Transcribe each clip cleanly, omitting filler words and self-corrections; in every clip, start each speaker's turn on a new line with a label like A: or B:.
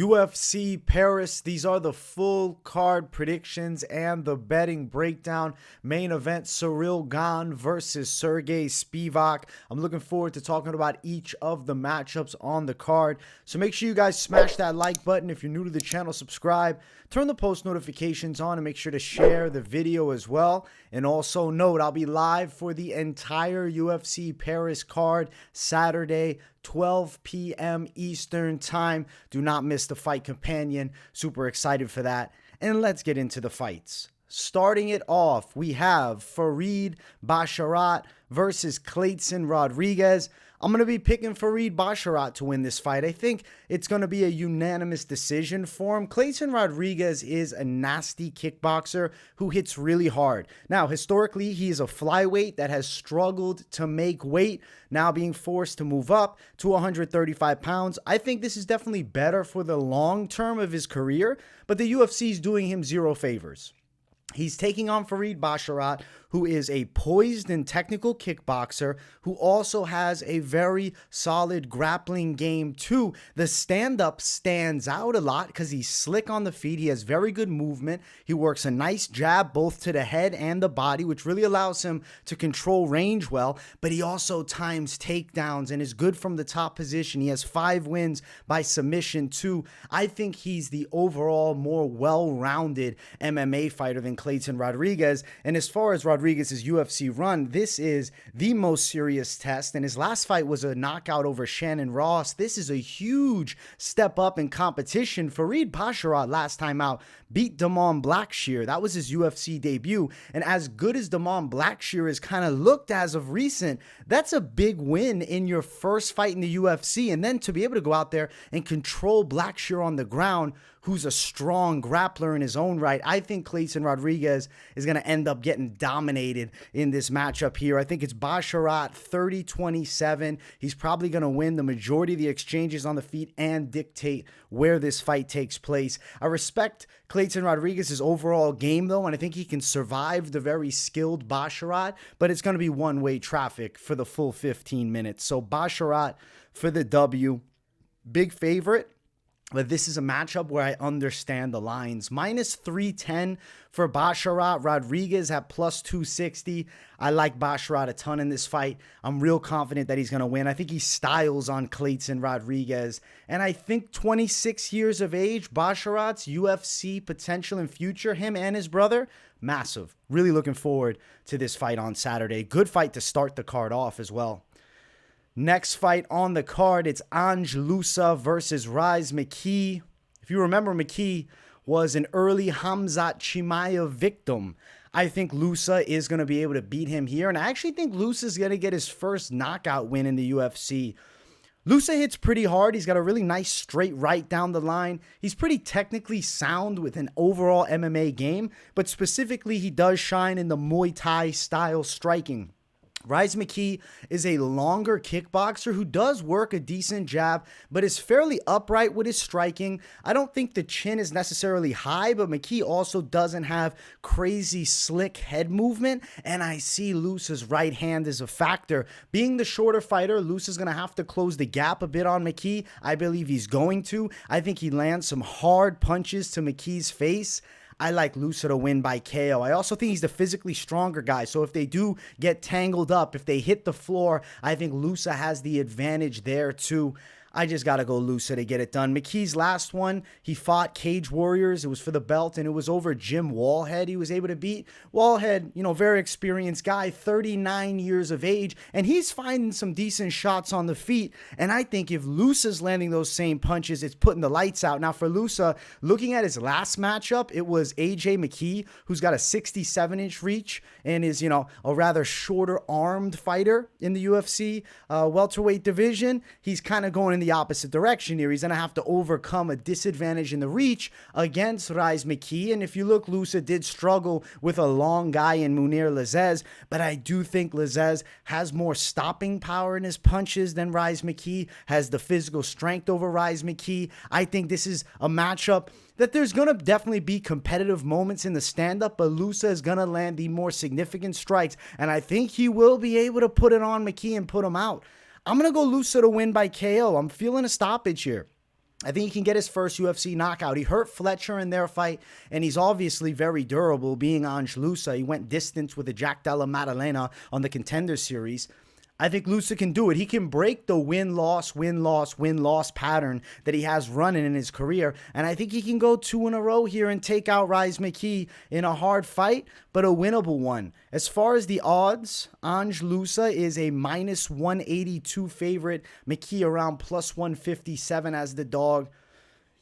A: UFC Paris. These are the full card predictions and the betting breakdown. Main event, Ciryl Gane versus Sergey Spivac. I'm looking forward to talking about each of the matchups on the card. So make sure you guys smash that like button. If you're new to the channel, subscribe. Turn the post notifications on and make sure to share the video as well. And also note, I'll be live for the entire UFC Paris card Saturday, 12 p.m. Eastern time. Do not miss the fight companion. Super excited for that. And let's get into the fights. Starting it off, we have Farid Basharat versus Clayton Rodrigues. I'm going to be picking Farid Basharat to win this fight. I think it's going to be a unanimous decision for him. Clayton Rodrigues is a nasty kickboxer who hits really hard. Now, historically, he is a flyweight that has struggled to make weight, now being forced to move up to 135 pounds. I think this is definitely better for the long term of his career, but the UFC is doing him zero favors. He's taking on Farid Basharat, who is a poised and technical kickboxer who also has a very solid grappling game too. The stand-up stands out a lot because he's slick on the feet. He has very good movement. He works a nice jab both to the head and the body, which really allows him to control range well, but he also times takedowns and is good from the top position. He has 5 wins by submission too. I think he's the overall more well-rounded MMA fighter than Clayton Rodrigues. And as far as Rodrigues' UFC run, this is the most serious test, and his last fight was a knockout over Shannon Ross. This is a huge step up in competition. Farid Basharat last time out beat Damon Blackshear. That was his UFC debut, and as good as Damon Blackshear has kind of looked as of recent, that's a big win in your first fight in the UFC, and then to be able to go out there and control Blackshear on the ground, who's a strong grappler in his own right. I think Clayton Rodrigues is going to end up getting dominated in this matchup here. I think it's Basharat 30-27. He's probably going to win the majority of the exchanges on the feet and dictate where this fight takes place. I respect Clayton Rodrigues' overall game, though, and I think he can survive the very skilled Basharat, but it's going to be one-way traffic for the full 15 minutes. So Basharat for the W. Big favorite. But this is a matchup where I understand the lines. Minus 310 for Basharat. Rodrigues at plus 260. I like Basharat a ton in this fight. I'm real confident that he's going to win. I think he styles on Clayton Rodrigues. And I think 26 years of age, Basharat's UFC potential and future, him and his brother, massive. Really looking forward to this fight on Saturday. Good fight to start the card off as well. Next fight on the card, it's Ange Loosa versus Rhys McKee. If you remember, McKee was an early Khamzat Chimaev victim. I think Loosa is going to be able to beat him here, and I actually think Loosa is going to get his first knockout win in the UFC. Loosa hits pretty hard. He's got a really nice straight right down the line. He's pretty technically sound with an overall MMA game, but specifically he does shine in the Muay Thai style striking. Rhys McKee is a longer kickboxer who does work a decent jab, but is fairly upright with his striking. I don't think the chin is necessarily high, but McKee also doesn't have crazy slick head movement, and I see Loosa's right hand as a factor. Being the shorter fighter, Loosa's going to have to close the gap a bit on McKee. I believe he's going to. I think he lands some hard punches to McKee's face. I like Loosa to win by KO. I also think he's the physically stronger guy. So if they do get tangled up, if they hit the floor, I think Loosa has the advantage there too. I just got to go Loosa to get it done. McKee's last one, he fought Cage Warriors. It was for the belt, and it was over Jim Wallhead he was able to beat. Wallhead, very experienced guy, 39 years of age, and he's finding some decent shots on the feet. And I think if Loosa's landing those same punches, it's putting the lights out. Now, for Loosa, looking at his last matchup, it was AJ McKee, who's got a 67-inch reach and is, a rather shorter-armed fighter in the UFC welterweight division. He's kind of going in the opposite direction here. He's going to have to overcome a disadvantage in the reach against Rhys McKee. And if you look, Loosa did struggle with a long guy in Munir Lazzez, but I do think Lazzez has more stopping power in his punches than Rhys McKee, has the physical strength over Rhys McKee. I think this is a matchup that there's going to definitely be competitive moments in the stand-up, but Loosa is going to land the more significant strikes, and I think he will be able to put it on McKee and put him out. I'm going to go Loosa to win by KO. I'm feeling a stoppage here. I think he can get his first UFC knockout. He hurt Fletcher in their fight, and he's obviously very durable, being Ange Loosa. He went distance with the Jack Della Maddalena on the Contender Series. I think Loosa can do it. He can break the win-loss, win-loss, win-loss pattern that he has running in his career. And I think he can go 2 in a row here and take out Rhys McKee in a hard fight, but a winnable one. As far as the odds, Ange Loosa is a minus 182 favorite. McKee around plus 157 as the dog.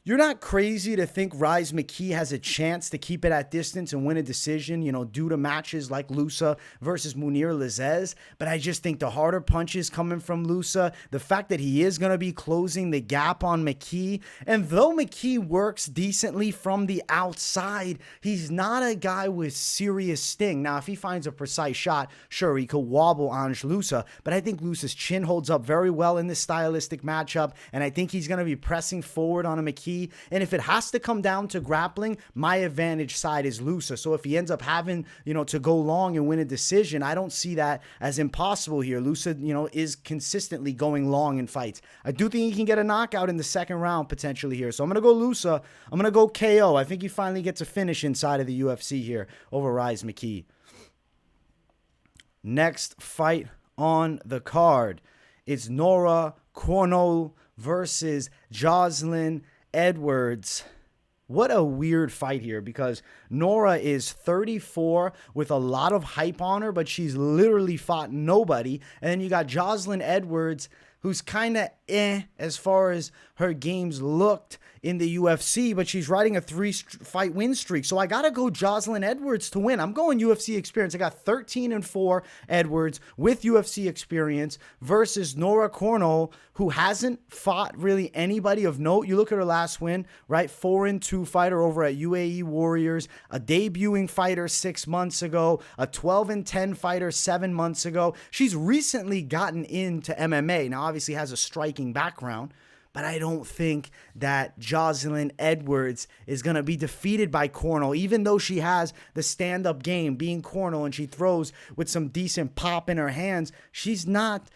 A: You're not crazy to think Rhys McKee has a chance to keep it at distance and win a decision, due to matches like Loosa versus Mounir Lazzez. But I just think the harder punches coming from Loosa, the fact that he is going to be closing the gap on McKee. And though McKee works decently from the outside, he's not a guy with serious sting. Now, if he finds a precise shot, sure, he could wobble Ange Loosa. But I think Loosa's chin holds up very well in this stylistic matchup. And I think he's going to be pressing forward on a McKee. And if it has to come down to grappling, my advantage side is Loosa. So if he ends up having, to go long and win a decision, I don't see that as impossible here. Loosa, is consistently going long in fights. I do think he can get a knockout in the second round potentially here. So I'm going to go Loosa. I'm going to go KO. I think he finally gets a finish inside of the UFC here over Rhys McKee. Next fight on the card is Nora Cornolle versus Joselyne Edwards. What a weird fight here, because Nora is 34 with a lot of hype on her, but she's literally fought nobody. And then you got Joselyne Edwards, who's kind of as far as her games looked in the UFC, but she's riding a 3-fight win streak. So I got to go Joselyne Edwards to win. I'm going UFC experience. I got 13-4 Edwards with UFC experience versus Nora Cornolle, who hasn't fought really anybody of note. You look at her last win, right? 4-2 fighter over at UAE Warriors, a debuting fighter 6 months ago, a 12-10 fighter 7 months ago. She's recently gotten into MMA. Now, obviously has a striking background, but I don't think that Joselyne Edwards is going to be defeated by Cornolle, even though she has the stand-up game, being Cornolle, and she throws with some decent pop in her hands. She's not,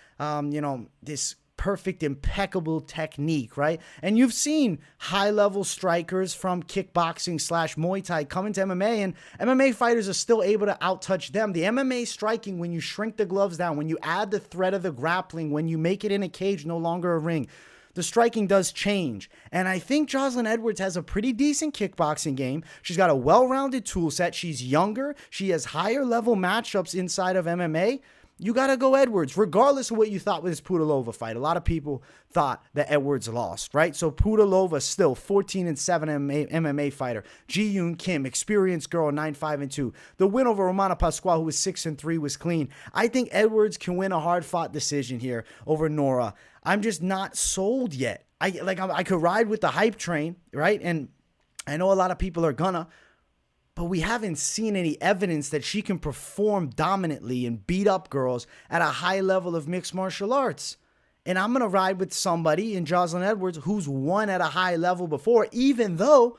A: this perfect, impeccable technique, right? And you've seen high-level strikers from kickboxing / Muay Thai come into MMA, and MMA fighters are still able to outtouch them. The MMA striking, when you shrink the gloves down, when you add the threat of the grappling, when you make it in a cage, no longer a ring, the striking does change. And I think Joselyne Edwards has a pretty decent kickboxing game. She's got a well-rounded tool set. She's younger. She has higher level matchups inside of MMA. You got to go Edwards, regardless of what you thought with this Pudilova fight. A lot of people thought that Edwards lost, right? So Pudilova still 14-7 MMA fighter. Ji-Yoon Kim, experienced girl, 9-5-2. The win over Romana Pasquale, who was 6-3, was clean. I think Edwards can win a hard-fought decision here over Nora. I'm just not sold yet. I could ride with the hype train, right? And I know a lot of people are gonna, but we haven't seen any evidence that she can perform dominantly and beat up girls at a high level of mixed martial arts. And I'm going to ride with somebody in Joselyne Edwards who's won at a high level before, even though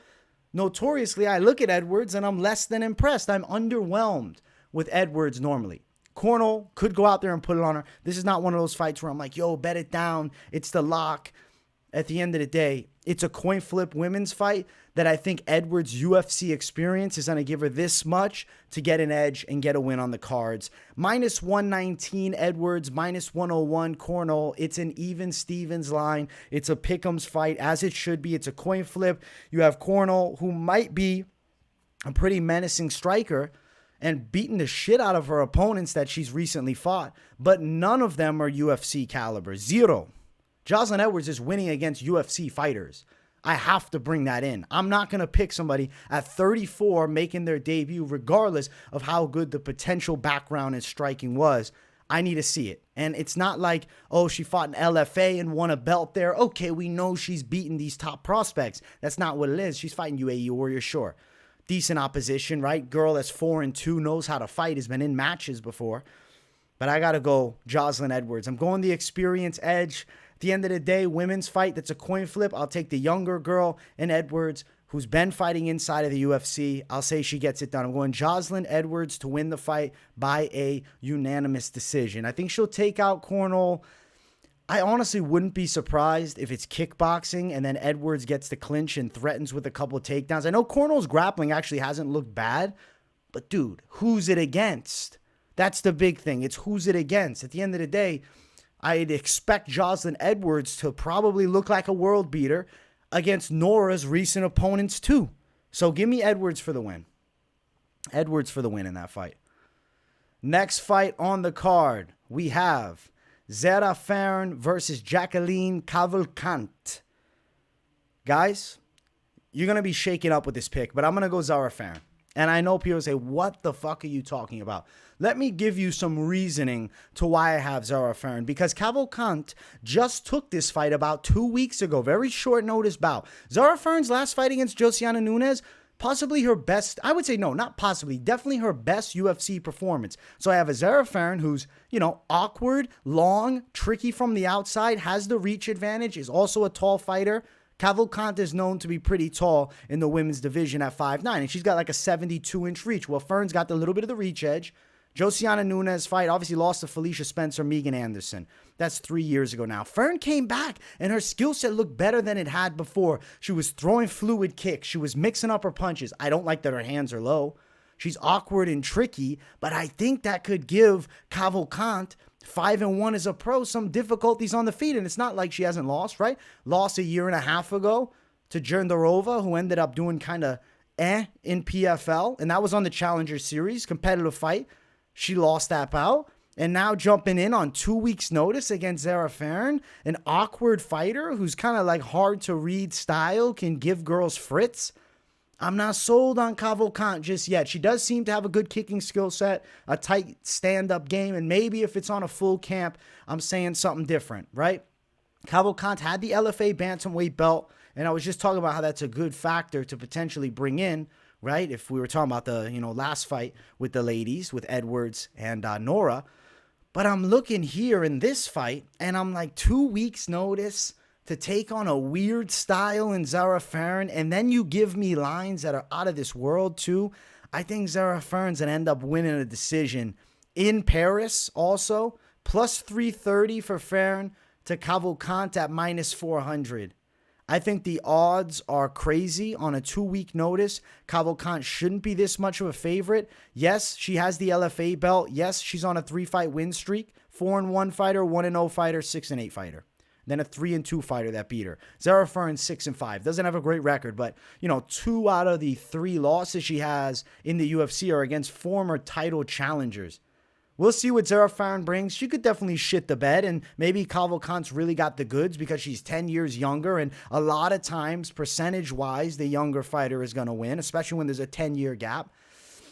A: notoriously I look at Edwards and I'm less than impressed. I'm underwhelmed with Edwards normally. Cornolle could go out there and put it on her. This is not one of those fights where I'm like, yo, bet it down. It's the lock. At the end of the day, it's a coin flip women's fight that I think Edwards' UFC experience is going to give her this much to get an edge and get a win on the cards. Minus 119 Edwards, minus 101 Cornolle. It's an even Stevens line. It's a pick'ems fight, as it should be. It's a coin flip. You have Cornolle, who might be a pretty menacing striker and beating the shit out of her opponents that she's recently fought, but none of them are UFC caliber. Zero. Joselyne Edwards is winning against UFC fighters. I have to bring that in. I'm not going to pick somebody at 34 making their debut, regardless of how good the potential background and striking was. I need to see it. And it's not like, oh, she fought an LFA and won a belt there. Okay, we know she's beaten these top prospects. That's not what it is. She's fighting UAE Warriors, sure. Decent opposition, right? Girl that's 4-2, knows how to fight, has been in matches before. But I got to go Joselyne Edwards. I'm going the experience edge. At the end of the day, women's fight, that's a coin flip. I'll take the younger girl in Edwards, who's been fighting inside of the UFC. I'll say she gets it done. I'm going Joselyne Edwards to win the fight by a unanimous decision. I think she'll take out Cornolle. I honestly wouldn't be surprised if it's kickboxing and then Edwards gets the clinch and threatens with a couple of takedowns. I know Cornolle's grappling actually hasn't looked bad, but dude, who's it against? That's the big thing. It's who's it against. At the end of the day, I'd expect Joselyne Edwards to probably look like a world beater against Nora's recent opponents too. So give me Edwards for the win. Edwards for the win in that fight. Next fight on the card, we have Zarah Fairn versus Jacqueline Cavalcanti. Guys, you're going to be shaken up with this pick, but I'm going to go Zarah Fairn. And I know people say, what the fuck are you talking about? Let me give you some reasoning to why I have Zarah Fairn. Because Cavalcanti just took this fight about 2 weeks ago. Very short notice bout. Zarah Fairn's last fight against Joselyne Nunez, possibly her best, I would say no, not possibly, definitely her best UFC performance. So I have a Zarah Fairn who's, awkward, long, tricky from the outside, has the reach advantage, is also a tall fighter. Cavalcanti is known to be pretty tall in the women's division at 5'9", and she's got like a 72-inch reach. Well, Fairn's got a little bit of the reach edge. Joselyne Nunez fight obviously lost to Felicia Spencer, Megan Anderson. That's 3 years ago now. Fairn came back, and her skill set looked better than it had before. She was throwing fluid kicks. She was mixing up her punches. I don't like that her hands are low. She's awkward and tricky, but I think that could give Cavalcanti 5-1 as a pro some difficulties on the feet. And it's not like she hasn't lost, right? Lost a year and a half ago to Jerndarova, who ended up doing kind of in PFL. And that was on the Challenger Series, competitive fight. She lost that bout. And now jumping in on 2 weeks' notice against Zarah Fairn, an awkward fighter who's kind of like hard to read style, can give girls fritz. I'm not sold on Cavalcanti just yet. She does seem to have a good kicking skill set, a tight stand-up game, and maybe if it's on a full camp, I'm saying something different, right? Cavalcanti had the LFA bantamweight belt, and I was just talking about how that's a good factor to potentially bring in, right? If we were talking about the last fight with the ladies, with Edwards and Nora. But I'm looking here in this fight, and I'm like 2 weeks notice to take on a weird style in Zarah Fairn, and then you give me lines that are out of this world too. I think Zarah Fairn's going to end up winning a decision in Paris also. Plus 330 for Fairn to Cavalcanti at minus 400. I think the odds are crazy on a 2 week notice. Cavalcanti shouldn't be this much of a favorite. Yes, she has the LFA belt. Yes, she's on a 3-fight win streak. 4-1 fighter, 1-0 fighter, 6-8 fighter. Then a 3-2 fighter that beat her. Zarah Fairn 6-5. Doesn't have a great record, but 2 out of the 3 losses she has in the UFC are against former title challengers. We'll see what Zarah Fairn brings. She could definitely shit the bed, and maybe Cavalcanti's really got the goods because she's 10 years younger, and a lot of times, percentage-wise, the younger fighter is going to win, especially when there's a 10-year gap.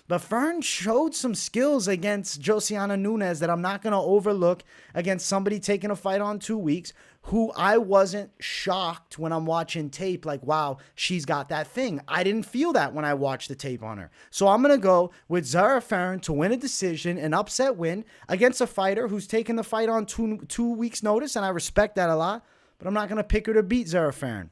A: But Fairn showed some skills against Joselyne Nunez that I'm not going to overlook against somebody taking a fight on 2 weeks who I wasn't shocked when I'm watching tape like, wow, she's got that thing. I didn't feel that when I watched the tape on her. So I'm going to go with Zarah Fairn to win a decision, an upset win against a fighter who's taken the fight on two weeks notice, and I respect that a lot, but I'm not going to pick her to beat Zarah Fairn.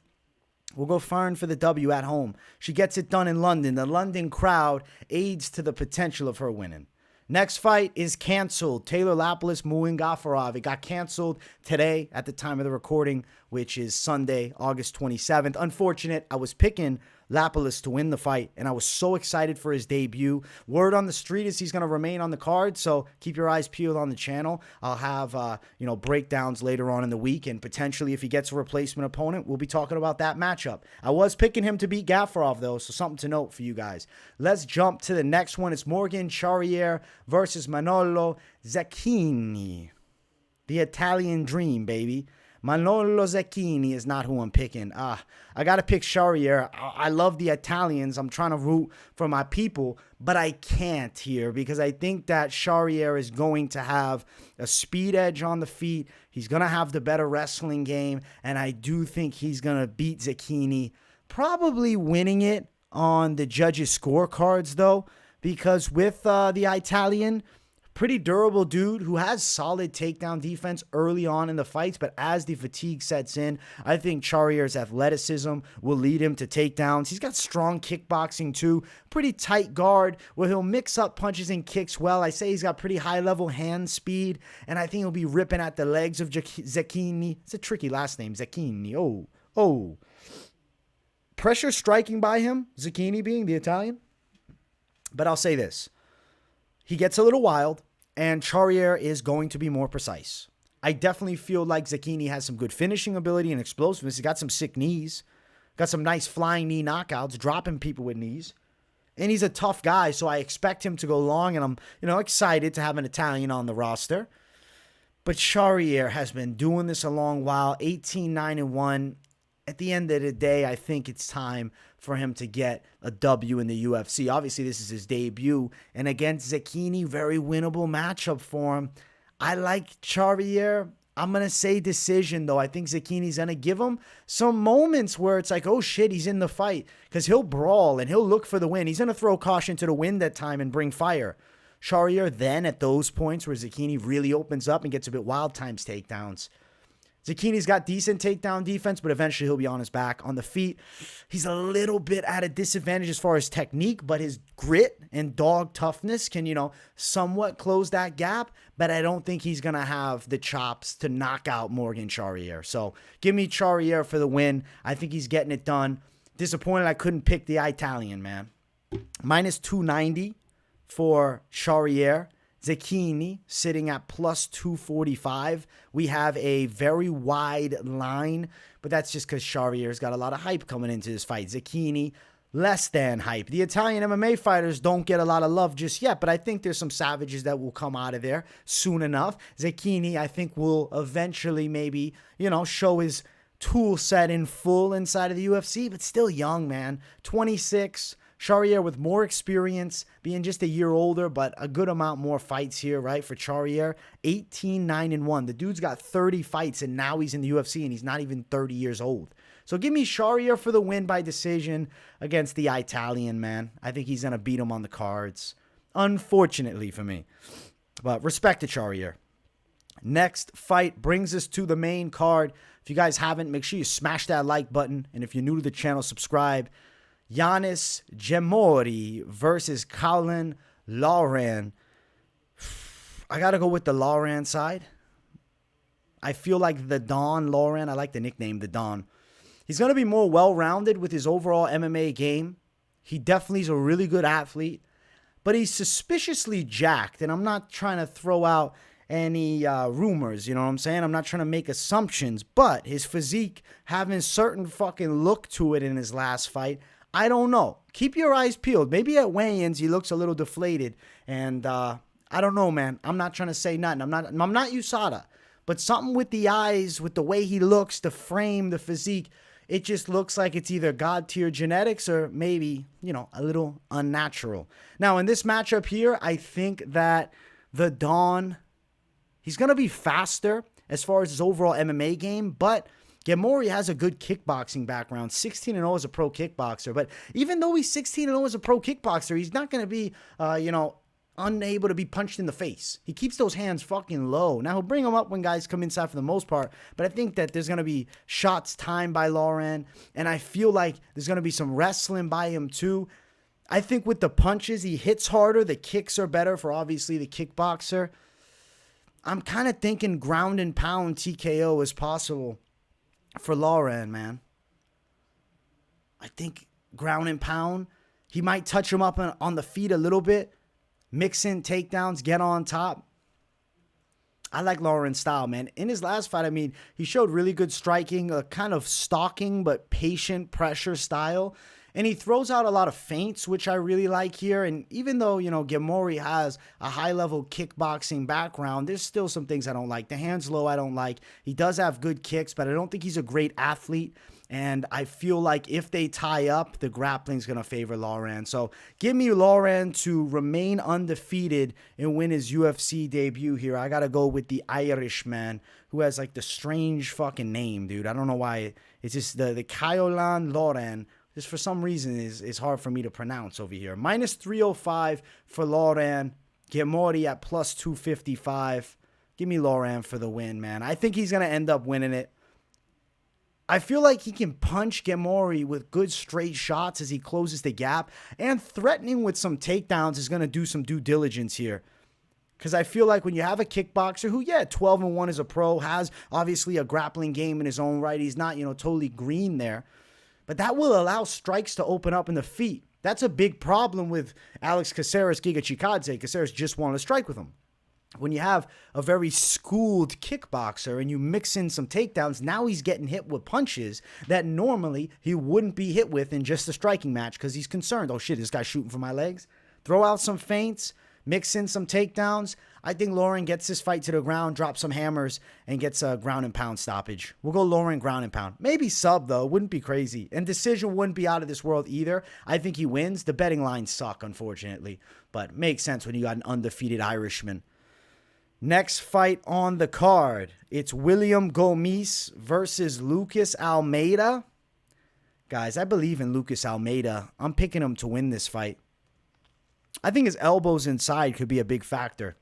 A: We'll go Fairn for the W at home. She gets it done in London. The London crowd aids to the potential of her winning. Next fight is canceled. Taylor Lapilus, Muin Gafurov. It got canceled today at the time of the recording, which is Sunday, August 27th. Unfortunate. I was picking Lapilus to win the fight, and I was so excited for his debut. Word on the street is he's going to remain on the card, so keep your eyes peeled on the channel. I'll have breakdowns later on in the week, and potentially if he gets a replacement opponent, we'll be talking about that matchup. I was picking him to beat Gafurov, though, so something to note for you guys. Let's jump to the next one. It's Morgan Charriere versus Manolo Zecchini. The Italian dream, baby. Manolo Zecchini is not who I'm picking. I got to pick Charriere. I love the Italians. I'm trying to root for my people, but I can't here because I think that Charriere is going to have a speed edge on the feet. He's going to have the better wrestling game, and I do think he's going to beat Zecchini, probably winning it on the judges' scorecards, though, because with the Italian, pretty durable dude who has solid takedown defense early on in the fights, but as the fatigue sets in, I think Charriere's athleticism will lead him to takedowns. He's got strong kickboxing too, pretty tight guard where he'll mix up punches and kicks well. I say he's got pretty high-level hand speed, and I think he'll be ripping at the legs of Zecchini. It's a tricky last name, Zecchini. Oh. Pressure striking by him, Zecchini being the Italian. But I'll say this. He gets a little wild, and Charriere is going to be more precise. I definitely feel like Zecchini has some good finishing ability and explosiveness. He's got some sick knees. Got some nice flying knee knockouts, dropping people with knees. And he's a tough guy, so I expect him to go long, and I'm, excited to have an Italian on the roster. But Charriere has been doing this a long while, 18-9-1. At the end of the day, I think it's time for him to get a W in the UFC. Obviously, this is his debut. And against Zecchini, very winnable matchup for him. I like Charriere. I'm going to say decision, though. I think Zecchini's going to give him some moments where it's like, oh, shit, he's in the fight. Because he'll brawl and he'll look for the win. He's going to throw caution to the wind that time and bring fire. Charriere then, at those points where Zecchini really opens up and gets a bit wild, times takedowns. Zecchini's got decent takedown defense, but eventually he'll be on his back. On the feet, he's a little bit at a disadvantage as far as technique, but his grit and dog toughness can, somewhat close that gap. But I don't think he's going to have the chops to knock out Morgan Charriere. So give me Charriere for the win. I think he's getting it done. Disappointed I couldn't pick the Italian, man. Minus 290 for Charriere. Zecchini sitting at plus 245. We have a very wide line, but that's just because Charriere's got a lot of hype coming into this fight. Zecchini, less than hype. The Italian MMA fighters don't get a lot of love just yet, but I think there's some savages that will come out of there soon enough. Zecchini, I think, will eventually maybe, show his tool set in full inside of the UFC, but still young, man. 26. Charriere with more experience, being just a year older, but a good amount more fights here, right, for Charriere. 18-9-1. The dude's got 30 fights, and now he's in the UFC, and he's not even 30 years old. So give me Charriere for the win by decision against the Italian, man. I think he's going to beat him on the cards, unfortunately for me. But respect to Charriere. Next fight brings us to the main card. If you guys haven't, make sure you smash that like button, and if you're new to the channel, subscribe. Yanis Ghemmouri versus Caolan Loughran. I got to go with the Loughran side. I feel like the Don Loughran. I like the nickname, the Don. He's going to be more well-rounded with his overall MMA game. He definitely is a really good athlete, but he's suspiciously jacked, and I'm not trying to throw out any rumors, you know what I'm saying? I'm not trying to make assumptions, but his physique having a certain fucking look to it in his last fight, I don't know. Keep your eyes peeled. Maybe at weigh-ins he looks a little deflated, and I don't know, man. I'm not trying to say nothing. I'm not USADA, but something with the eyes, with the way he looks, the frame, the physique, it just looks like it's either God-tier genetics or maybe, a little unnatural. Now, in this matchup here, I think that the Don, he's going to be faster as far as his overall MMA game, but Ghemmouri has a good kickboxing background, 16-0 as a pro kickboxer. But even though he's 16-0 as a pro kickboxer, he's not going to be, unable to be punched in the face. He keeps those hands fucking low. Now, he'll bring them up when guys come inside for the most part, but I think that there's going to be shots timed by Loughran, and I feel like there's going to be some wrestling by him too. I think with the punches, he hits harder. The kicks are better for, obviously, the kickboxer. I'm kind of thinking ground and pound TKO is possible for Loughran, man. I think ground and pound. He might touch him up on the feet a little bit. Mix in takedowns, get on top. I like Loughran's style, man. In his last fight, he showed really good striking, a kind of stalking but patient pressure style. And he throws out a lot of feints, which I really like here. And even though, Ghemmouri has a high-level kickboxing background, there's still some things I don't like. The hands low I don't like. He does have good kicks, but I don't think he's a great athlete. And I feel like if they tie up, the grappling's going to favor Loughran. So give me Loughran to remain undefeated and win his UFC debut here. I got to go with the Irishman, who has like the strange fucking name, dude. I don't know why. It's just the Caolan Loughran. Just for some reason is hard for me to pronounce over here. Minus 305 for Loughran. Ghemmouri at plus 255. Give me Loughran for the win, man. I think he's going to end up winning it. I feel like he can punch Ghemmouri with good straight shots as he closes the gap. And threatening with some takedowns is going to do some due diligence here. Because I feel like when you have a kickboxer who, 12-1 as a pro, has obviously a grappling game in his own right. He's not, totally green there. But that will allow strikes to open up in the feet. That's a big problem with Alex Caceres Giga Chikadze. Caceres just wanted to strike with him. When you have a very schooled kickboxer and you mix in some takedowns, now he's getting hit with punches that normally he wouldn't be hit with in just a striking match because he's concerned. Oh, shit, this guy's shooting for my legs. Throw out some feints, mix in some takedowns. I think Loughran gets this fight to the ground, drops some hammers, and gets a ground and pound stoppage. We'll go Loughran ground and pound. Maybe sub, though. Wouldn't be crazy. And decision wouldn't be out of this world either. I think he wins. The betting lines suck, unfortunately. But makes sense when you got an undefeated Irishman. Next fight on the card. It's William Gomis versus Lucas Almeida. Guys, I believe in Lucas Almeida. I'm picking him to win this fight. I think his elbows inside could be a big factor.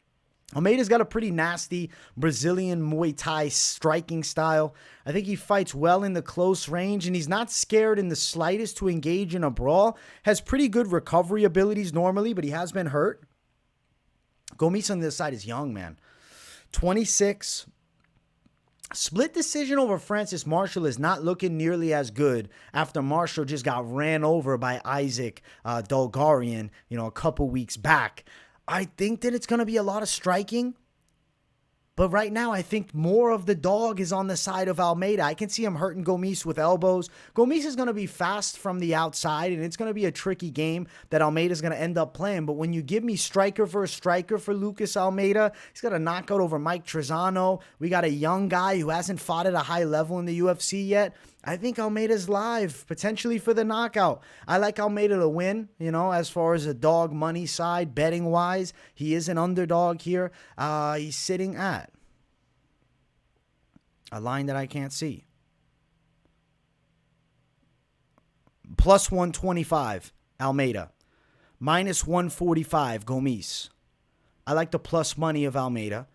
A: Almeida's got a pretty nasty Brazilian Muay Thai striking style. I think he fights well in the close range, and he's not scared in the slightest to engage in a brawl. Has pretty good recovery abilities normally, but he has been hurt. Gomis on the other side is young, man. 26. Split decision over Francis Marshall is not looking nearly as good after Marshall just got ran over by Isaac Dolgarian, a couple weeks back. I think that it's going to be a lot of striking. But right now, I think more of the dog is on the side of Almeida. I can see him hurting Gomis with elbows. Gomis is going to be fast from the outside, and it's going to be a tricky game that Almeida is going to end up playing. But when you give me striker versus striker for Lucas Almeida, he's got a knockout over Mike Trezano. We got a young guy who hasn't fought at a high level in the UFC yet. I think Almeida's live, potentially for the knockout. I like Almeida to win, as far as a dog money side, betting-wise. He is an underdog here. He's sitting at a line that I can't see. Plus 125, Almeida. Minus 145, Gomis. I like the plus money of Almeida.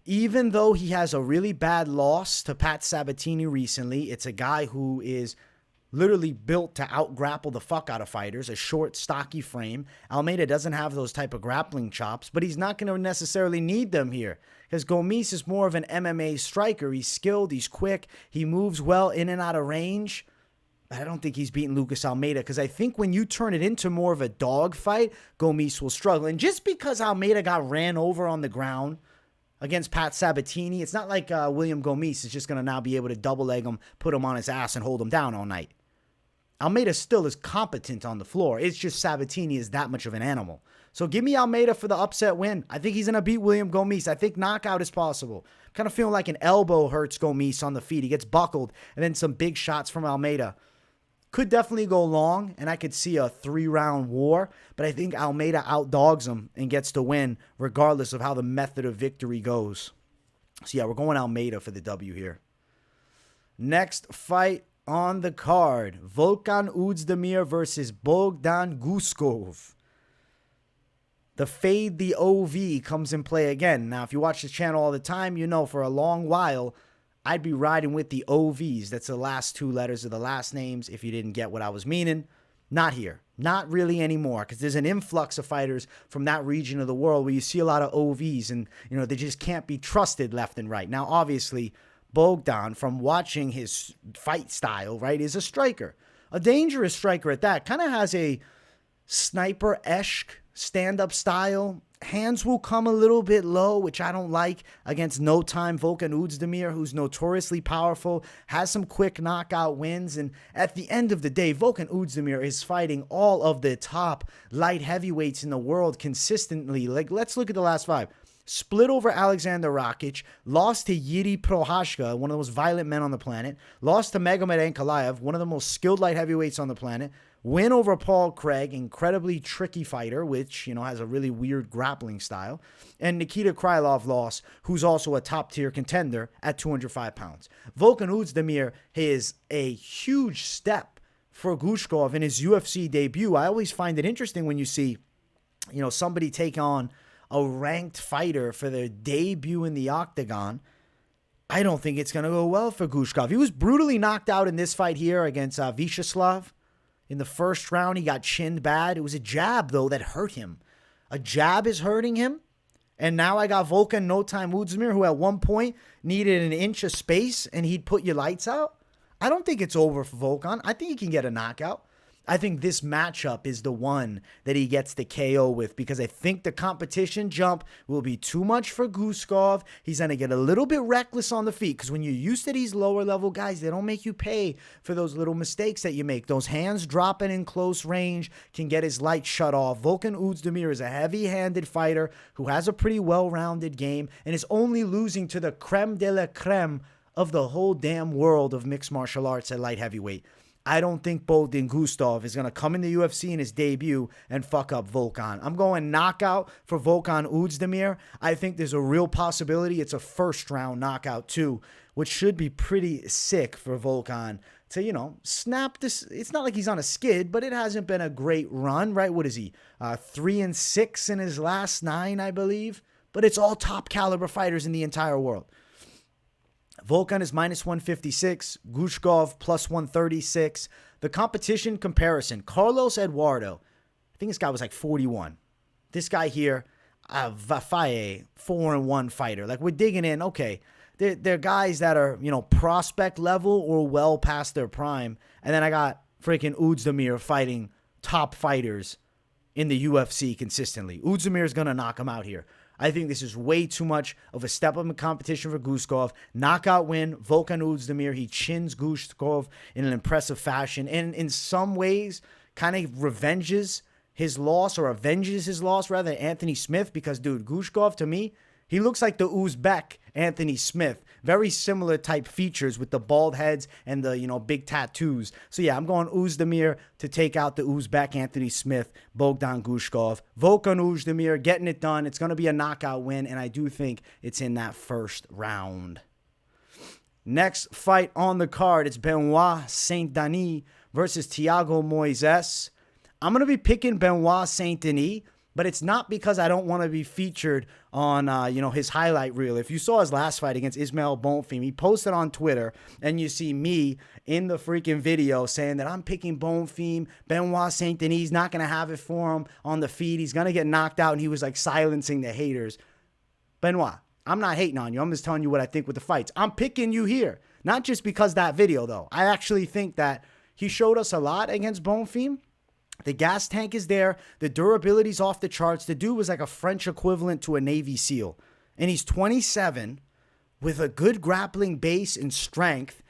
A: Even though he has a really bad loss to Pat Sabatini recently, it's a guy who is literally built to out-grapple the fuck out of fighters, a short, stocky frame. Almeida doesn't have those type of grappling chops, but he's not going to necessarily need them here because Gomis is more of an MMA striker. He's skilled, he's quick, he moves well in and out of range. But I don't think he's beating Lucas Almeida because I think when you turn it into more of a dog fight, Gomis will struggle. And just because Almeida got ran over on the ground against Pat Sabatini, it's not like William Gomis is just going to now be able to double leg him, put him on his ass, and hold him down all night. Almeida still is competent on the floor. It's just Sabatini is that much of an animal. So give me Almeida for the upset win. I think he's going to beat William Gomis. I think knockout is possible. Kind of feeling like an elbow hurts Gomis on the feet. He gets buckled, and then some big shots from Almeida. Could definitely go long, and I could see a 3-round war, but I think Almeida outdogs him and gets the win, regardless of how the method of victory goes. So yeah, we're going Almeida for the W here. Next fight on the card, Volkan Oezdemir versus Bogdan Guskov. The fade the OV comes in play again. Now, if you watch this channel all the time, for a long while, I'd be riding with the OVs. That's the last two letters of the last names, if you didn't get what I was meaning. Not here. Not really anymore, because there's an influx of fighters from that region of the world where you see a lot of OVs, and, they just can't be trusted left and right. Now, obviously, Bogdan, from watching his fight style, right, is a striker. A dangerous striker at that. Kind of has a sniper-esque stand-up style. Hands will come a little bit low, which I don't like, against no-time Volkan Oezdemir, who's notoriously powerful, has some quick knockout wins, and at the end of the day, Volkan Oezdemir is fighting all of the top light heavyweights in the world consistently. Like, let's look at the last five. Split over Alexander Rakic, lost to Yuri Prohashka, one of the most violent men on the planet, lost to Magomed Ankalaev, one of the most skilled light heavyweights on the planet, win over Paul Craig, incredibly tricky fighter, which, has a really weird grappling style, and Nikita Krylov lost, who's also a top-tier contender at 205 pounds. Volkan Oezdemir is a huge step for Guskov in his UFC debut. I always find it interesting when you see, somebody take on a ranked fighter for their debut in the octagon, I don't think it's going to go well for Guskov. He was brutally knocked out in this fight here against Vyacheslav. In the first round, he got chinned bad. It was a jab, though, that hurt him. A jab is hurting him. And now I got Volkan No Time Oezdemir, who at one point needed an inch of space, and he'd put your lights out. I don't think it's over for Volkan. I think he can get a knockout. I think this matchup is the one that he gets the KO with, because I think the competition jump will be too much for Guskov. He's going to get a little bit reckless on the feet, because when you're used to these lower level guys, they don't make you pay for those little mistakes that you make. Those hands dropping in close range can get his light shut off. Volkan Oezdemir is a heavy-handed fighter who has a pretty well-rounded game and is only losing to the creme de la creme of the whole damn world of mixed martial arts at light heavyweight. I don't think Bogdan Guskov is going to come in the UFC in his debut and fuck up Volkan. I'm going knockout for Volkan Oezdemir. I think there's a real possibility it's a first-round knockout, too, which should be pretty sick for Volkan to, snap this. It's not like he's on a skid, but it hasn't been a great run, right? What is he? 3-6 in his last 9, I believe. But it's all top-caliber fighters in the entire world. Volkan is minus 156, Guskov plus 136. The competition comparison, Carlos Eduardo, I think this guy was like 41. This guy here, Vafaye, 4-1 fighter. Like, we're digging in, okay, they're guys that are, prospect level or well past their prime. And then I got freaking Oezdemir fighting top fighters in the UFC consistently. Oezdemir is going to knock him out here. I think this is way too much of a step up in competition for Guskov. Knockout win, Volkan Oezdemir. He chins Guskov in an impressive fashion, and in some ways kind of avenges his loss, rather, Anthony Smith, because, dude, Guskov, to me, he looks like the Uzbek Anthony Smith. Very similar type features with the bald heads and the, big tattoos. So, yeah, I'm going Oezdemir to take out the Uzbek Anthony Smith, Bogdan Guskov. Volkan Oezdemir getting it done. It's going to be a knockout win, and I do think it's in that first round. Next fight on the card, it's Benoit Saint-Denis versus Thiago Moises. I'm going to be picking Benoit Saint-Denis, but it's not because I don't want to be featured on, his highlight reel. If you saw his last fight against Ismael Bonfim, he posted on Twitter, and you see me in the freaking video saying that I'm picking Bonfim. Benoit Saint-Denis not going to have it for him on the feed. He's going to get knocked out, and he was, like, silencing the haters. Benoit, I'm not hating on you. I'm just telling you what I think with the fights. I'm picking you here. Not just because that video, though. I actually think that he showed us a lot against Bonfim. The gas tank is there. The durability's off the charts. The dude was like a French equivalent to a Navy SEAL. And he's 27 with a good grappling base and strength.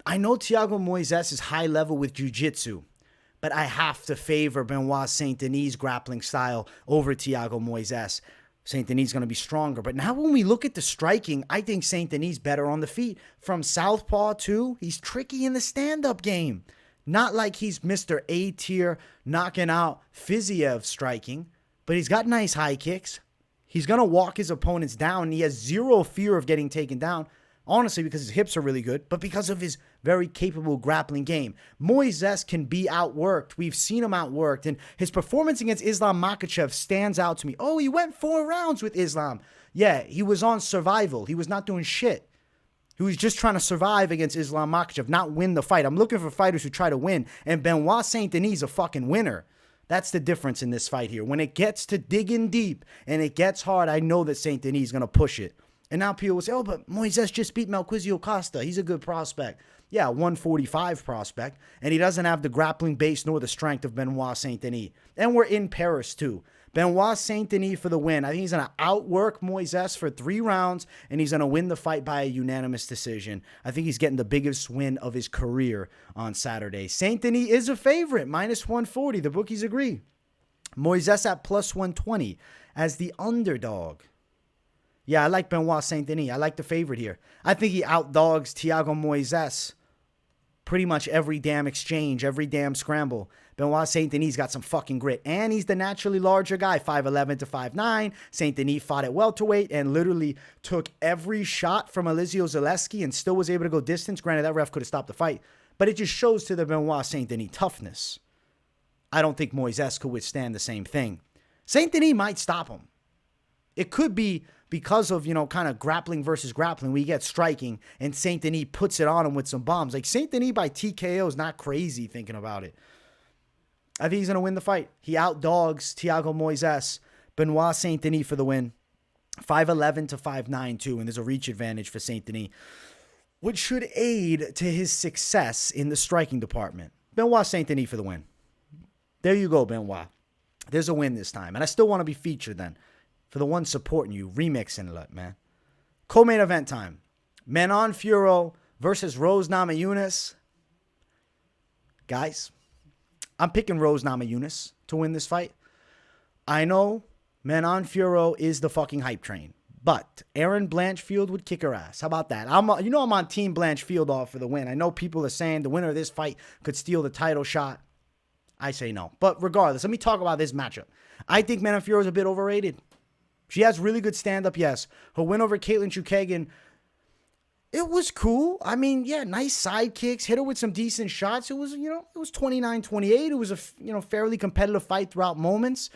A: I know Thiago Moises is high level with jiu-jitsu, but I have to favor Benoit Saint-Denis' grappling style over Thiago Moises. Saint-Denis is going to be stronger. But now when we look at the striking, I think Saint-Denis better on the feet. From southpaw too, he's tricky in the stand-up game. Not like he's Mr. A-tier knocking out Fiziev striking, but he's got nice high kicks. He's going to walk his opponents down, and he has zero fear of getting taken down, honestly, because his hips are really good, but because of his very capable grappling game. Moises can be outworked. We've seen him outworked, and his performance against Islam Makhachev stands out to me. Oh, he went 4 rounds with Islam. Yeah, he was on survival. He was not doing shit. He was just trying to survive against Islam Makhachev, not win the fight. I'm looking for fighters who try to win, and Benoit Saint-Denis is a fucking winner. That's the difference in this fight here. When it gets to digging deep and it gets hard, I know that Saint-Denis is going to push it. And now people will say, oh, but Moises just beat Melquizio Costa. He's a good prospect. Yeah, 145 prospect, and he doesn't have the grappling base nor the strength of Benoit Saint-Denis. And we're in Paris, too. Benoit Saint-Denis for the win. I think he's going to outwork Moises for 3 rounds, and he's going to win the fight by a unanimous decision. I think he's getting the biggest win of his career on Saturday. Saint-Denis is a favorite, minus 140. The bookies agree. Moises at plus 120 as the underdog. Yeah, I like Benoit Saint-Denis. I like the favorite here. I think he outdogs Thiago Moises pretty much every damn exchange, every damn scramble. Benoit Saint-Denis got some fucking grit. And he's the naturally larger guy, 5'11 to 5'9. Saint-Denis fought at welterweight and literally took every shot from Elizio Zaleski and still was able to go distance. Granted, that ref could have stopped the fight. But it just shows to the Benoit Saint-Denis toughness. I don't think Moises could withstand the same thing. Saint-Denis might stop him. It could be because of, kind of grappling versus grappling. We get striking and Saint-Denis puts it on him with some bombs. Like, Saint-Denis by TKO is not crazy thinking about it. I think he's going to win the fight. He outdogs Thiago Moises. Benoit Saint-Denis for the win. 5'11 to 5'9 too, and there's a reach advantage for Saint-Denis, which should aid to his success in the striking department. Benoit Saint-Denis for the win. There you go, Benoit. There's a win this time. And I still want to be featured then. For the one supporting you, remixing it, man. Co-main event time. Manon Fiorot versus Rose Namajunas. Guys, I'm picking Rose Namajunas to win this fight. I know Manon Fiorot is the fucking hype train. But Erin Blanchfield would kick her ass. How about that? I'm on Team Blanchfield all for the win. I know people are saying the winner of this fight could steal the title shot. I say no. But regardless, let me talk about this matchup. I think Manon Fiorot is a bit overrated. She has really good stand-up, yes. Her win over Caitlin Chukagian, it was cool. I mean, yeah, nice side kicks. Hit her with some decent shots. It was, it was 29-28. It was a, fairly competitive fight throughout moments.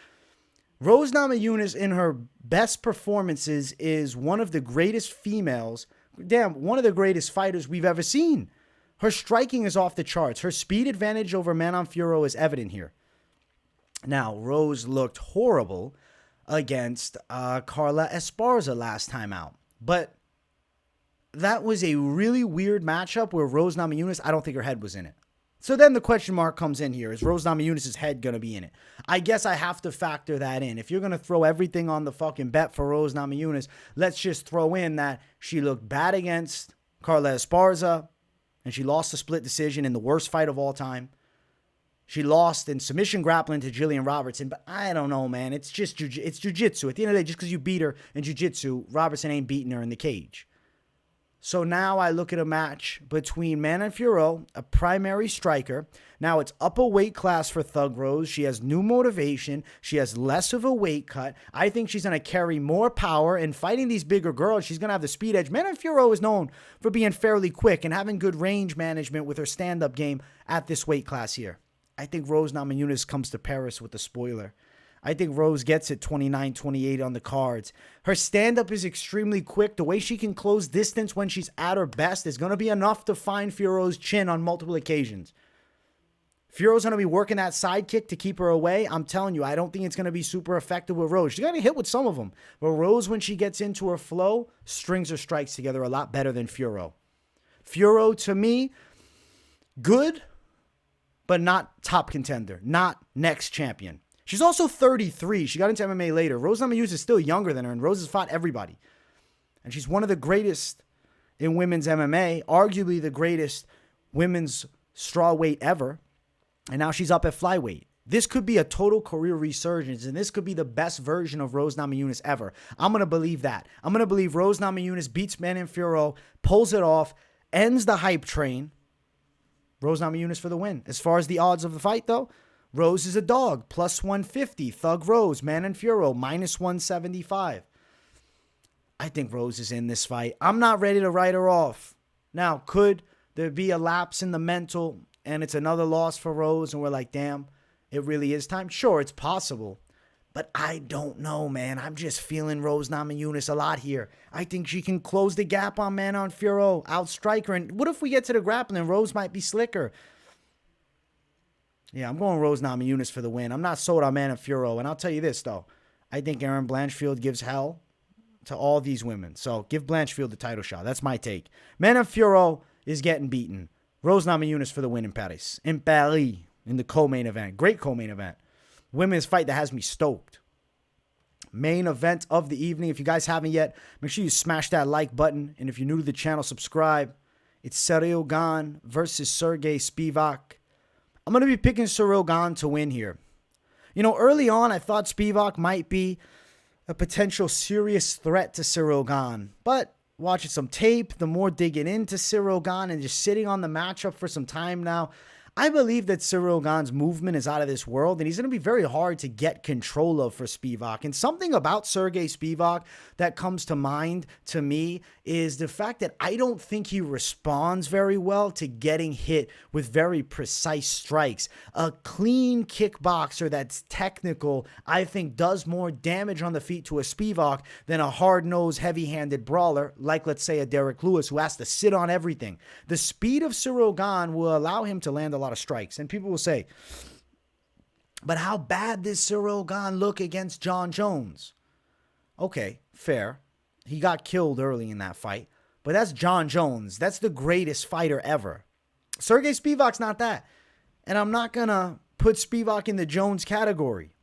A: Rose Namajunas, in her best performances, is one of the greatest females, one of the greatest fighters we've ever seen. Her striking is off the charts. Her speed advantage over Manon Fiorot is evident here. Now, Rose looked horrible against Carla Esparza last time out. But that was a really weird matchup where Rose Namajunas, I don't think her head was in it. So then the question mark comes in here. Is Rose Namajunas' head going to be in it? I guess I have to factor that in. If you're going to throw everything on the fucking bet for Rose Namajunas, let's just throw in that she looked bad against Carla Esparza, and she lost a split decision in the worst fight of all time. She lost in submission grappling to Jillian Robertson, but I don't know, man. It's just it's jiu-jitsu. At the end of the day, just because you beat her in jiu-jitsu, Robertson ain't beating her in the cage. So now I look at a match between Manon Fiorot, a primary striker. Now it's up a weight class for Thug Rose. She has new motivation. She has less of a weight cut. I think she's going to carry more power. And fighting these bigger girls, she's going to have the speed edge. Manon Fiorot is known for being fairly quick and having good range management with her stand-up game at this weight class here. I think Rose Namajunas comes to Paris with the spoiler. I think Rose gets it 29-28 on the cards. Her stand-up is extremely quick. The way she can close distance when she's at her best is going to be enough to find Fiorot's chin on multiple occasions. Fiorot's going to be working that side kick to keep her away. I'm telling you, I don't think it's going to be super effective with Rose. She's going to hit with some of them. But Rose, when she gets into her flow, strings her strikes together a lot better than Fiorot. Fiorot, to me, good, but not top contender. Not next champion. She's also 33. She got into MMA later. Rose Namajunas is still younger than her, and Rose has fought everybody. And she's one of the greatest in women's MMA, arguably the greatest women's strawweight ever. And now she's up at flyweight. This could be a total career resurgence, and this could be the best version of Rose Namajunas ever. I'm going to believe that. I'm going to believe Rose Namajunas beats Manon Fiorot, pulls it off, ends the hype train. Rose Namajunas for the win. As far as the odds of the fight, though, Rose is a dog, plus 150. Thug Rose, Manon Fiorot, minus 175. I think Rose is in this fight. I'm not ready to write her off. Now, could there be a lapse in the mental and it's another loss for Rose and we're like, damn, it really is time? Sure, it's possible. But I don't know, man. I'm just feeling Rose Namajunas a lot here. I think she can close the gap on Manon Fiorot, outstrike her. And what if we get to the grappling? Rose might be slicker. Yeah, I'm going Rose Namajunas for the win. I'm not sold on Manon Fiorot. And I'll tell you this, though. I think Erin Blanchfield gives hell to all these women. So give Blanchfield the title shot. That's my take. Manon Fiorot is getting beaten. Rose Namajunas for the win in Paris. In Paris, in the co-main event. Great co-main event. Women's fight that has me stoked. Main event of the evening. If you guys haven't yet, make sure you smash that like button. And if you're new to the channel, subscribe. It's Ciryl Gane versus Sergey Spivac. I'm going to be picking Ciryl Gane to win here. Early on, I thought Spivac might be a potential serious threat to Ciryl Gane. But watching some tape, the more digging into Ciryl Gane and just sitting on the matchup for some time now, I believe that Ciryl Gane's movement is out of this world, and he's going to be very hard to get control of for Spivac. And something about Sergei Spivac that comes to mind to me is the fact that I don't think he responds very well to getting hit with very precise strikes. A clean kickboxer that's technical, I think, does more damage on the feet to a Spivac than a hard-nosed, heavy-handed brawler like, let's say, a Derek Lewis who has to sit on everything. The speed of Ciryl Gane will allow him to land a lot of strikes. And people will say, but how bad does Ciryl Gane look against Jon Jones? Okay, fair. He got killed early in that fight. But that's Jon Jones. That's the greatest fighter ever. Sergei Spivac's not that. And I'm not going to put Spivac in the Jones category.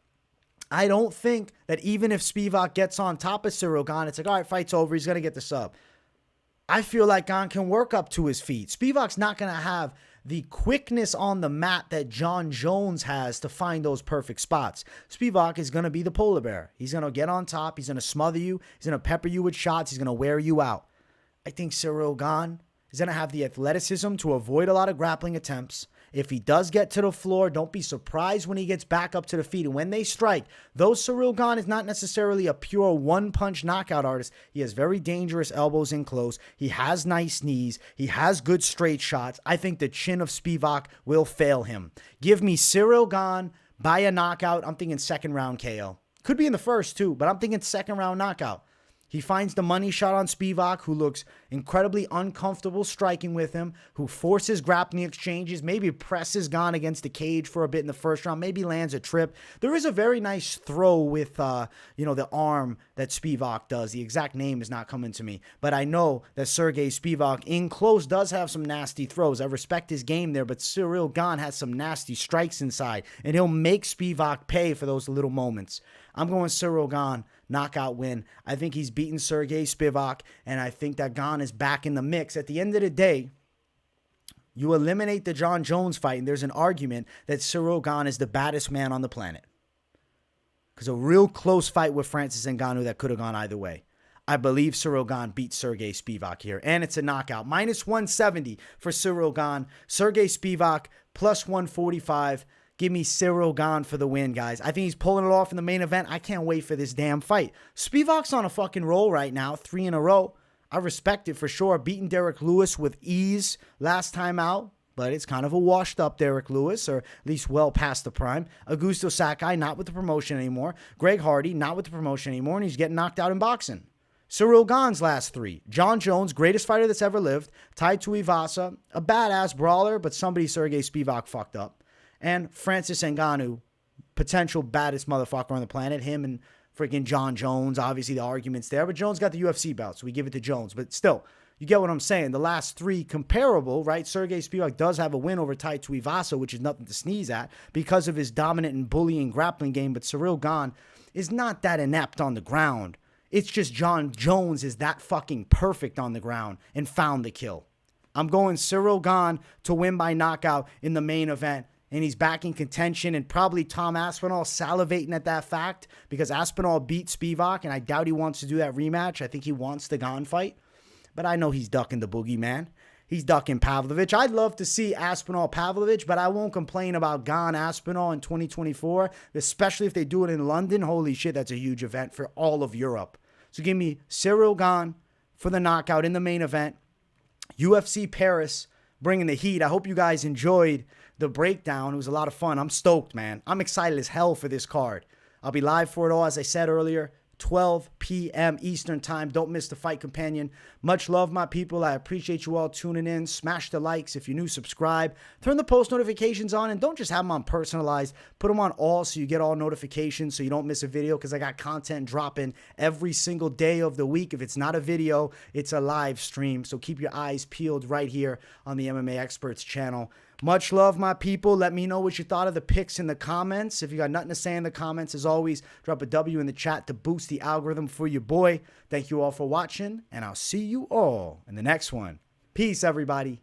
A: I don't think that even if Spivac gets on top of Ciryl Gane, it's like, all right, fight's over. He's going to get the sub. I feel like Gane can work up to his feet. Spivac's not going to have the quickness on the mat that Jon Jones has to find those perfect spots. Spivac is going to be the polar bear. He's going to get on top. He's going to smother you. He's going to pepper you with shots. He's going to wear you out. I think Ciryl Gane is going to have the athleticism to avoid a lot of grappling attempts. If he does get to the floor, don't be surprised when he gets back up to the feet. And when they strike, though Ciryl Gane is not necessarily a pure one-punch knockout artist, he has very dangerous elbows in close. He has nice knees. He has good straight shots. I think the chin of Spivac will fail him. Give me Ciryl Gane by a knockout. I'm thinking second round KO. Could be in the first too, but I'm thinking second round knockout. He finds the money shot on Spivac, who looks incredibly uncomfortable striking with him, who forces grappling exchanges, maybe presses Gane against the cage for a bit in the first round, maybe lands a trip. There is a very nice throw with, the arm that Spivac does. The exact name is not coming to me, but I know that Sergei Spivac in close does have some nasty throws. I respect his game there, but Ciryl Gane has some nasty strikes inside, and he'll make Spivac pay for those little moments. I'm going Ciryl Gane, knockout win. I think he's beaten Sergei Spivac, and I think that Gane is back in the mix. At the end of the day, you eliminate the Jon Jones fight, and there's an argument that Ciryl Gane is the baddest man on the planet. Because a real close fight with Francis Ngannou that could have gone either way. I believe Ciryl Gane beats Sergei Spivac here, and it's a knockout. Minus 170 for Ciryl Gane. Sergei Spivac, plus 145. Give me Ciryl Gane for the win, guys. I think he's pulling it off in the main event. I can't wait for this damn fight. Spivac's on a fucking roll right now, 3 in a row. I respect it for sure. Beating Derek Lewis with ease last time out, but it's kind of a washed up Derek Lewis, or at least well past the prime. Augusto Sakai, not with the promotion anymore. Greg Hardy, not with the promotion anymore, and he's getting knocked out in boxing. Ciryl Gane's last 3. Jon Jones, greatest fighter that's ever lived. Tai Tuivasa, a badass brawler, but somebody Sergei Spivac fucked up. And Francis Ngannou, potential baddest motherfucker on the planet. Him and freaking Jon Jones. Obviously, the argument's there. But Jones got the UFC belt, so we give it to Jones. But still, you get what I'm saying. The last 3 comparable, right? Sergei Spivac does have a win over Tai Tuivasa, which is nothing to sneeze at, because of his dominant and bullying grappling game. But Ciryl Gane is not that inept on the ground. It's just Jon Jones is that fucking perfect on the ground and found the kill. I'm going Ciryl Gane to win by knockout in the main event. And he's back in contention, and probably Tom Aspinall salivating at that fact because Aspinall beat Spivac, and I doubt he wants to do that rematch. I think he wants the Gane fight, but I know he's ducking the boogeyman. He's ducking Pavlovich. I'd love to see Aspinall Pavlovich, but I won't complain about Gane Aspinall in 2024, especially if they do it in London. Holy shit, that's a huge event for all of Europe. So give me Ciryl Gane for the knockout in the main event. UFC Paris bringing the heat. I hope you guys enjoyed the breakdown. It was a lot of fun. I'm stoked, man. I'm excited as hell for this card. I'll be live for it all, as I said earlier, 12 p.m. Eastern time. Don't miss the Fight Companion. Much love, my people. I appreciate you all tuning in. Smash the likes. If you're new, subscribe. Turn the post notifications on, and don't just have them on personalized. Put them on all so you get all notifications so you don't miss a video, because I got content dropping every single day of the week. If it's not a video, it's a live stream. So keep your eyes peeled right here on the MMA Experts channel. Much love, my people. Let me know what you thought of the picks in the comments. If you got nothing to say in the comments, as always, drop a W in the chat to boost the algorithm for your boy. Thank you all for watching, and I'll see you all in the next one. Peace, everybody.